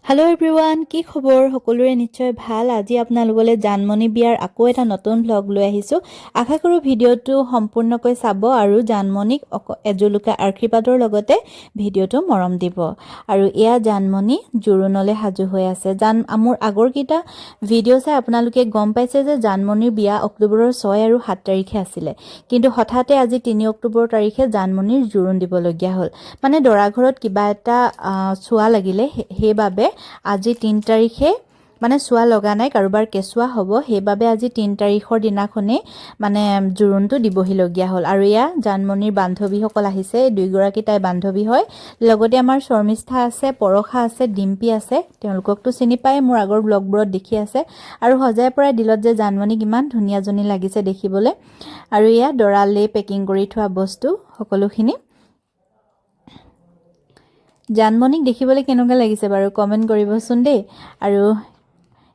Hello' everyone, কি খবৰ? সকলোৰে নিশ্চয় ভাল। আজি আপোনালোকলৈ জানমণি বিয়াৰ আকৌ এটা নতুন ভ্লগ লৈ আহিছোঁ। আশা কৰোঁ ভিডিঅ'টো সম্পূৰ্ণকৈ চাব আৰু জানমণিক এজোলোকা আশীৰ্বাদৰ লগতে ভিডিঅ'টো মৰম দিব। আৰু এয়া জানমণি জোৰোণলৈ সাজু হৈ আছে। মোৰ আগৰকেইটা ভিডিঅ' চাই আপোনালোকে গম পাইছে যে জানমণিৰ বিয়া অক্টোবৰৰ 6 আৰু 7 তাৰিখে আছিলে, কিন্তু হঠাতে আজি 3 অক্টোবৰ তাৰিখে জানমণিৰ জোৰোণ দিবলগীয়া হ'ল। মানে দৰা ঘৰত কিবা এটা চোৱা লাগিলে, সেইবাবে আজি 3 তাৰিখে মানে চোৱা লগা নাই, কাৰোবাৰ কেঁচুৱা হ'ব, সেইবাবে আজি 3 তাৰিখৰ দিনাখনেই মানে জোৰোণটো দিবহিলগীয়া হ'ল। আৰু এয়া জানমণিৰ বান্ধৱীসকল আহিছে, দুইগৰাকী তাই বান্ধৱী হয়। লগতে আমাৰ শৰ্মিষ্ঠা আছে, পৰশা আছে, ডিম্পী আছে, তেওঁলোককতো চিনি পায়, মোৰ আগৰ ব্লগবোৰত দেখি আছে। আৰু সজাই পৰাই দিলত যে জানমণিক ইমান ধুনীয়াজনী লাগিছে দেখিবলৈ। আৰু এয়া দৰালে পেকিং কৰি থোৱা বস্তু সকলোখিনি। জানমণিক দেখিবলৈ কেনেকুৱা লাগিছে বাৰু কমেণ্ট কৰিবচোন দেই। আৰু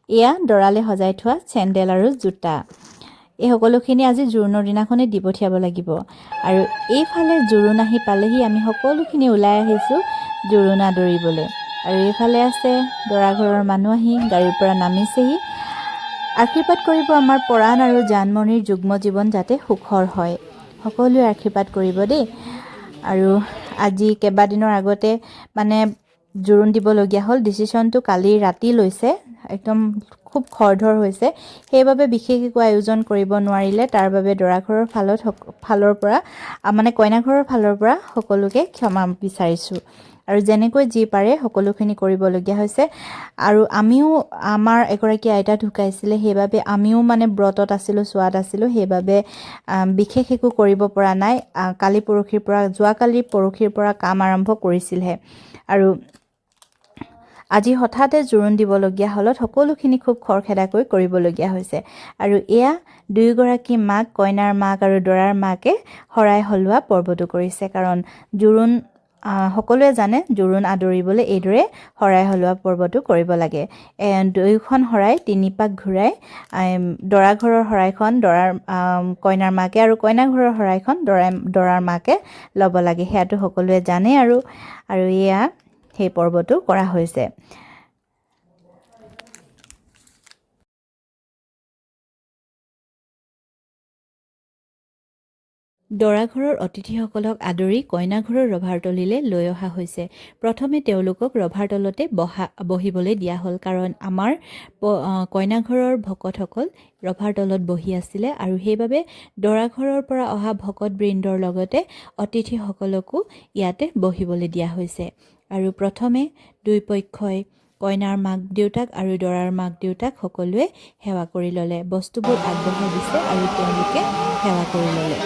এয়া দৰালে সজাই থোৱা চেণ্ডেল আৰু জোতা, এই সকলোখিনি আজি জোৰোণৰ দিনাখনেই দি পঠিয়াব লাগিব। আৰু এইফালে জোৰোণ আহি পালেহি, আমি সকলোখিনি ওলাই আহিছোঁ জোৰোণ আদৰিবলৈ। আৰু এইফালে আছে দৰা ঘৰৰ মানুহ আহি গাড়ীৰ পৰা নামিছেহি। আশীৰ্বাদ কৰিব আমাৰ পৰাণ আৰু জানমণিৰ যুগ্ম জীৱন যাতে সুখৰ হয়, সকলোৱে আশীৰ্বাদ কৰিব দেই। আৰু আজি কেইবাদিনৰ আগতে মানে জোৰোণ দিবলগীয়া হ'ল, ডিচিশ্যনটো কালি ৰাতি লৈছে, একদম খুব খৰধৰ হৈছে, সেইবাবে বিশেষ একো আয়োজন কৰিব নোৱাৰিলে। তাৰ বাবে দৰা ঘৰৰ ফালৰ পৰা মানে কইনা ঘৰৰ ফালৰ পৰা সকলোকে ক্ষমা বিচাৰিছোঁ। আৰু যেনেকৈ যি পাৰে সকলোখিনি কৰিবলগীয়া হৈছে। আৰু আমিও, আমাৰ এগৰাকী আইতা ঢুকাইছিলে, সেইবাবে আমিও মানে ব্ৰতত আছিলোঁ, চোৱাত আছিলোঁ, সেইবাবে বিশেষ একো কৰিব পৰা নাই। যোৱাকালি পৰহিৰ পৰা কাম আৰম্ভ কৰিছিলহে। আৰু আজি হঠাতে জোৰোণ দিবলগীয়া হ'লত সকলোখিনি খুব খৰখেদাকৈ কৰিবলগীয়া হৈছে। আৰু এয়া দুয়োগৰাকী মাক, কইনাৰ মাক আৰু দৰাৰ মাকে শৰাই সলোৱা পৰ্বটো কৰিছে। কাৰণ জোৰোণ সকলোৱে জানে, জোৰোণ আদৰিবলৈ এইদৰে শৰাই সলোৱা পৰ্বটো কৰিব লাগে। দুয়োখন শৰাই 3 পাক ঘূৰাই দৰা ঘৰৰ শৰাইখন কইনাৰ মাকে আৰু কইনা ঘৰৰ শৰাইখন দৰাৰ মাকে ল'ব লাগে, সেয়াটো সকলোৱে জানে। আৰু এয়া সেই পৰ্বটো কৰা হৈছে। দৰা ঘৰৰ অতিথিসকলক আদৰি কইনা ঘৰৰ ৰভাৰ তলিলৈ লৈ অহা হৈছে। প্ৰথমে তেওঁলোকক ৰভাৰ তলতে বহিবলৈ দিয়া হ'ল, কাৰণ আমাৰ কইনা ঘৰৰ ভকতসকল ৰভাৰ তলত বহি আছিলে। আৰু সেইবাবে দৰা ঘৰৰ পৰা অহা ভকত বৃন্দৰ লগতে অতিথিসকলকো ইয়াতে বহিবলৈ দিয়া হৈছে। আৰু প্ৰথমে দুই পক্ষই কইনাৰ মাক দেউতাক আৰু দৰাৰ মাক দেউতাক সকলোৱে সেৱা কৰি ল'লে, বস্তুবোৰ আগবঢ়াই দিছে আৰু তেওঁলোকে সেৱা কৰি ল'লে।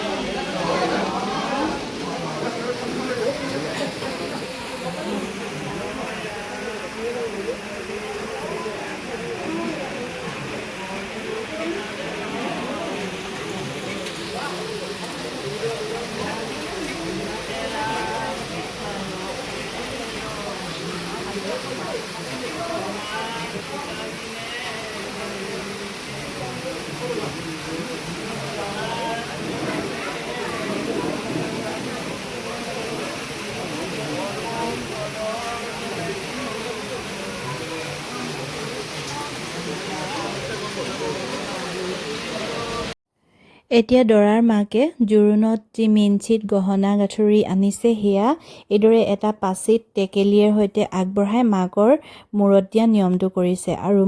এতিয়া দৰাৰ মাকে জোৰোণত যি মিনচিত গহনা গাঁঠৰি আনিছে, সেয়া এইদৰে এটা পাচিত টেকেলিৰ সৈতে আগবঢ়াই মাকৰ মূৰত দিয়া নিয়মটো কৰিছে। আৰু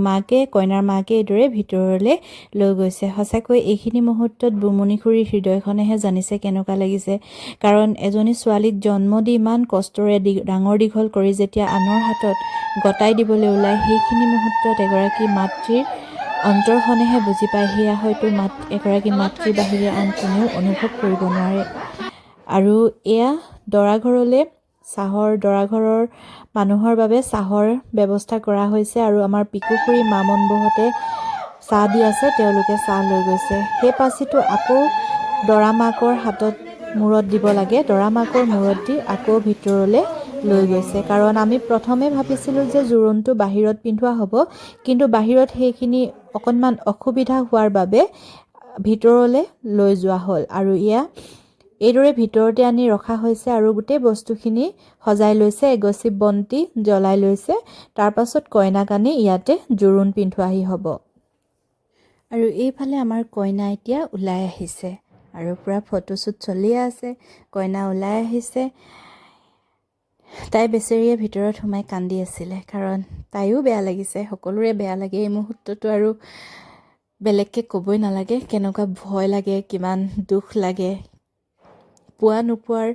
কইনাৰ মাকে এইদৰে ভিতৰলৈ লৈ গৈছে। সঁচাকৈ এইখিনি মুহূৰ্তত বুমনি খুৰীৰ হৃদয়খনেহে জানিছে কেনেকুৱা লাগিছে। কাৰণ এজনী ছোৱালীক জন্ম দি ইমান কষ্টৰে ডাঙৰ দীঘল কৰি যেতিয়া আনৰ হাতত গতাই দিবলৈ ওলায়, সেইখিনি মুহূৰ্তত এগৰাকী মাতৃৰ অন্তৰখনেহে বুজি পায়। সেয়া হয়তো এগৰাকী মাতৃৰ বাহিৰে আন কোনেও অনুভৱ কৰিব নোৱাৰে। আৰু এয়া দৰা ঘৰৰ মানুহৰ বাবে চাহৰ ব্যৱস্থা কৰা হৈছে। আৰু আমাৰ পিকুখুৰী মা মনবৌহঁতে চাহ দি আছে, তেওঁলোকে চাহ লৈ গৈছে। সেই পাচিটো আকৌ দৰা মাকৰ মূৰত দিব লাগে, দৰা মাকৰ মূৰত দি আকৌ ভিতৰলৈ লৈ গৈছে। কাৰণ আমি প্ৰথমে ভাবিছিলোঁ যে জোৰোণটো বাহিৰত পিন্ধোৱা হ'ব, কিন্তু বাহিৰত সেইখিনি অকণমান অসুবিধা হোৱাৰ বাবে ভিতৰলৈ লৈ যোৱা হ'ল। আৰু এয়া এইদৰে ভিতৰতে আনি ৰখা হৈছে আৰু গোটেই বস্তুখিনি সজাই লৈছে, এগছি বন্তি জ্বলাই লৈছে। তাৰ পাছত কইনাক আনি ইয়াতে জোৰোণ পিন্ধোৱাহি হ'ব। আৰু এইফালে আমাৰ কইনা এতিয়া ওলাই আহিছে আৰু পুৰা ফটোশ্বুট চলিয়ে আছে। কইনা ওলাই আহিছে। তাই বেচেৰীয়ে ভিতৰত সোমাই কান্দি আছিলে, কাৰণ তাইও বেয়া লাগিছে, সকলোৰে বেয়া লাগে এই মুহূৰ্তটো। আৰু বেলেগকৈ ক'বই নালাগে কেনেকুৱা ভয় লাগে, কিমান দুখ লাগে, পোৱা নোপোৱাৰ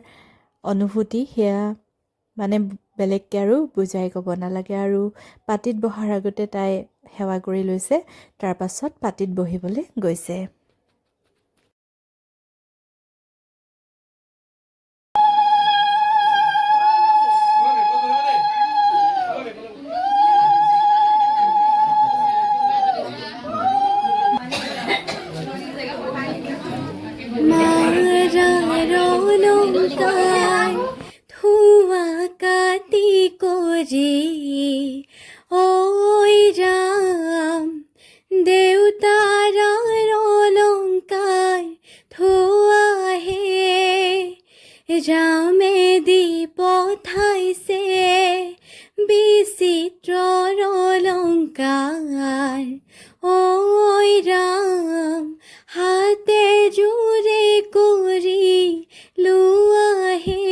অনুভূতি, সেয়া মানে বেলেগকৈ আৰু বুজাই ক'ব নালাগে। আৰু পাতিত বহাৰ আগতে তাই সেৱা কৰি লৈছে, তাৰ পাছত পাতিত বহিবলৈ গৈছে। ৰামে দি পঠাইছে বিচিত্ৰৰ অলংকাৰ, ঐ ৰাম হাতে জোৰে কৰি লোৱাহে।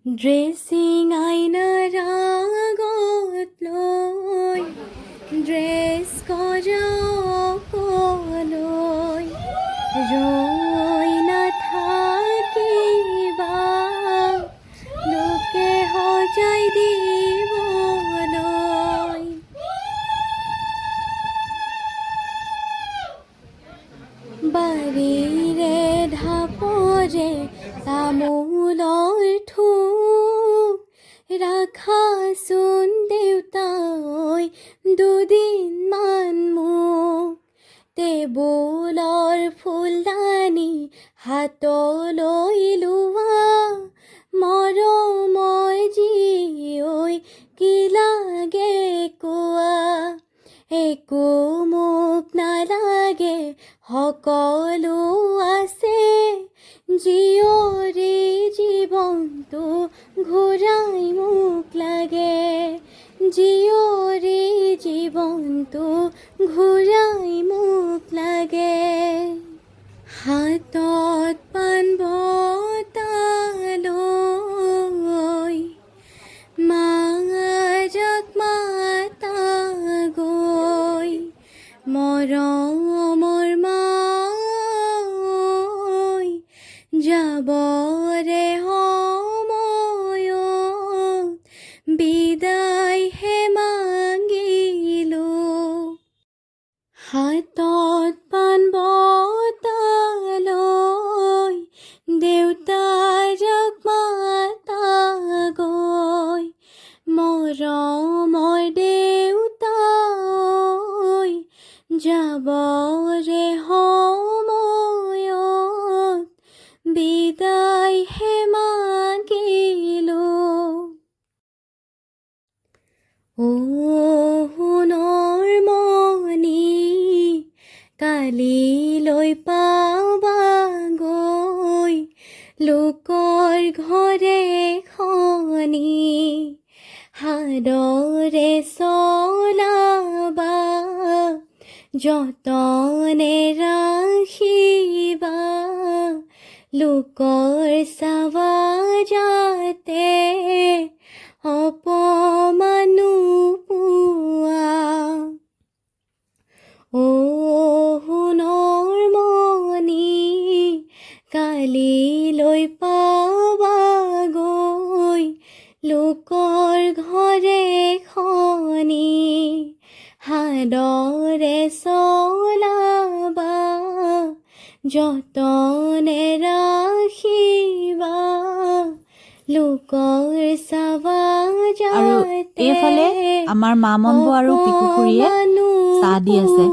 ড্ৰেছিং আইনাৰ আগত লৈ ড্ৰেছ কৰা অকলৈ ৰৈ নাথাকিবা, লোকে সজাই দিবলৈ। বাৰীৰে ঢাপৰে তামোলৰ থোক ৰাখাচোন দেউতাই দুদিনমান মোক, টেবুলৰ ফুলদানি হাতলৈ লোৱা, মৰমৰ জীয়ৈ কি লাগে কোৱা, একো মোক নালাগে সকলো আছে, জীয়ৰী জীৱনটো ঘূৰাই মোক লাগে, জীয়ৰী জীৱনটো ঘূৰাই মোক লাগে। হাতত পাণ বঁটা লৈ মাক মাতা গৈ, মৰমৰ মাই যাবৰে সময়ত বিদায়হে মাগিলোঁ। হাতত পাণ বঁটা লৈ দেউতাক মাতা গৈ, মৰমৰ দেউতাই যাবৰে সময়ত বিদায়হে মাগিলোঁ। ও সোণৰ মণি কালিলৈ পাবাগৈ লোকৰ ঘৰে খনি, সাদৰে চলাবা যতনে ৰাখিবা, লোকৰ চাবা যাতে অপমান নোপোৱা। ও সোণৰ মণি কালিলৈ পাবাগৈ লোকৰ ঘৰে খনি, সাদৰে চলাবা যতনে ৰাখিবা, লোকৰ চাবা আৰু এইফালে আমাৰ মা মনবৌ আৰু পিকুখুৰীয়ে চাহ দি আছে।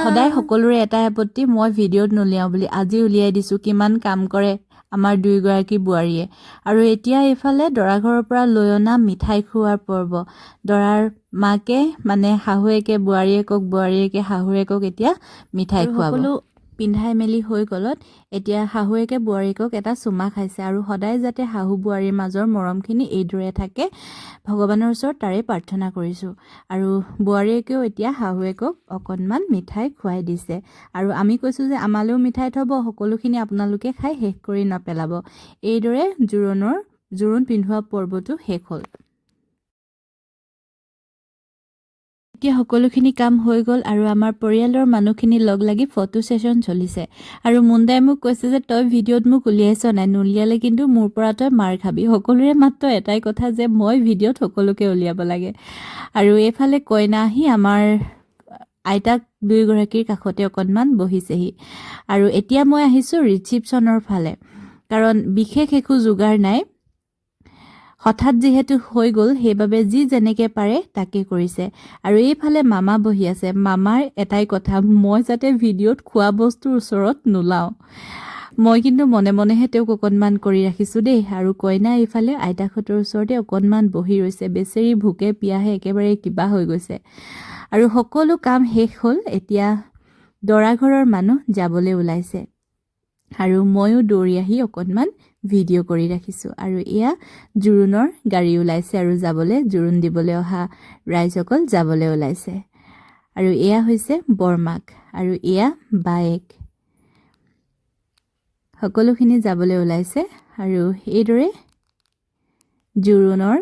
সদায় সকলোৰে এটা আপত্তি, মই ভিডিঅ'ত নুলিয়াওঁ বুলি, আজি উলিয়াই দিছোঁ। কিমান কাম কৰে আমাৰ দুয়োগৰাকী বোৱাৰীয়ে। আৰু এতিয়া এইফালে দৰা ঘৰৰ পৰা লৈ অনা মিঠাই খোৱাৰ পৰ্ব। দৰাৰ মাকে মানে শাহুৱেকে বোৱাৰীয়েকক, বোৱাৰীয়েকে শাহুৱেকক এতিয়া মিঠাই খুৱাব। পিন্ধাই মেলি হৈ গলত এতিয়া শাহুৱেকে বোৱাৰীকক এটা চুমা খাইছে আৰু সদায় যাতে শাহু বোৱাৰীৰ মাজৰ মৰমখিনি এইদৰে থাকে ভগৱানৰ ওচৰত তাৰে প্ৰাৰ্থনা কৰিছোঁ আৰু বোৱাৰীয়েকেও এতিয়া শাহুৱেকক অকণমান মিঠাই খুৱাই দিছে আৰু আমি কৈছোঁ যে আমালৈও মিঠাই থ'ব সকলোখিনি আপোনালোকে খাই শেষ কৰি নপেলাব এইদৰে জোৰোণ পিন্ধোৱা পৰ্বটো শেষ হ'ল এতিয়া সকলোখিনি কাম হৈ গ'ল আৰু আমাৰ পৰিয়ালৰ মানুহখিনি লগ লাগি ফটো সেশন চলিছে আৰু মুণ্ডাই মোক কৈছে যে তই ভিডিঅ'ত মোক উলিয়াইছ নাই নুলিয়ালে কিন্তু মোৰ পৰা তই মাৰ খাবি সকলোৰে মাত্ৰ এটাই কথা যে মই ভিডিঅ'ত সকলোকে উলিয়াব লাগে আৰু এইফালে কইনা আহি আমাৰ আইতাক দুইগৰাকীৰ কাষতে অকণমান বহিছেহি আৰু এতিয়া মই আহিছোঁ ৰিচিপশ্যনৰ ফালে কাৰণ বিশেষ একো যোগাৰ নাই হঠাৎ যেহেতু হৈ গ'ল সেইবাবে যি যেনেকৈ পাৰে তাকে কৰিছে আৰু এইফালে মামা বহি আছে মামাৰ এটাই কথা মই যাতে ভিডিঅ'ত খোৱা বস্তুৰ ওচৰত নোলাওঁ মই কিন্তু মনে মনেহে তেওঁক অকণমান কৰি ৰাখিছোঁ দেই আৰু কইনা এইফালে আইতাহঁতৰ ওচৰতে অকণমান বহি ৰৈছে বেচেৰি ভোকে পিয়াহে একেবাৰে কিবা হৈ গৈছে আৰু সকলো কাম শেষ হ'ল এতিয়া দৰা ঘৰৰ মানুহ যাবলৈ ওলাইছে আৰু ময়ো দৌৰি আহি অকণমান ভিডিঅ' কৰি ৰাখিছোঁ আৰু এয়া জোৰোণৰ গাড়ী ওলাইছে আৰু জোৰোণ দিবলৈ অহা ৰাইজসকল যাবলৈ ওলাইছে আৰু এয়া হৈছে বৰমাক আৰু এয়া বায়েক সকলোখিনি যাবলৈ ওলাইছে আৰু এইদৰে জোৰোণৰ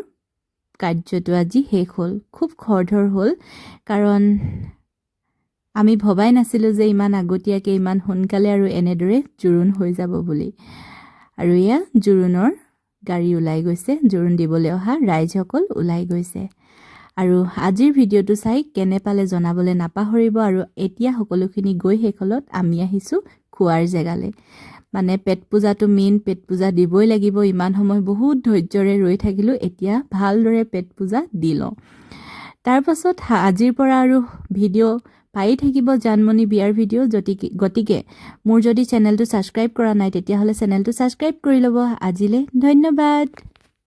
কাৰ্যটো আজি শেষ হ'ল খুব খৰধৰ হ'ল কাৰণ আমি ভবাই নাছিলোঁ যে ইমান আগতীয়াকৈ ইমান সোনকালে আৰু এনেদৰে জোৰোণ হৈ যাব বুলি আৰু এয়া জোৰোণৰ গাড়ী ওলাই গৈছে জোৰোণ দিবলৈ অহা ৰাইজসকল ওলাই গৈছে আৰু আজিৰ ভিডিঅ'টো চাই কেনে পালে জনাবলৈ নাপাহৰিব আৰু এতিয়া সকলোখিনি গৈ শেষলত আমি আহিছোঁ খোৱাৰ জেগালৈ মানে পেট পূজাটো মেইন পেট পূজা দিবই লাগিব ইমান সময় বহুত ধৈৰ্যৰে ৰৈ থাকিলোঁ এতিয়া ভালদৰে পেট পূজা দি লওঁ তাৰপাছত আজিৰ পৰা আৰু ভিডিঅ' পাই থাকিব জানমণি বিয়াৰ ভিডিঅ' গতিকে মোৰ যদি চেনেলটো ছাবস্ক্ৰাইব কৰা নাই তেতিয়াহ'লে চেনেলটো ছাবস্ক্ৰাইব কৰি ল'ব আজিলৈ ধন্যবাদ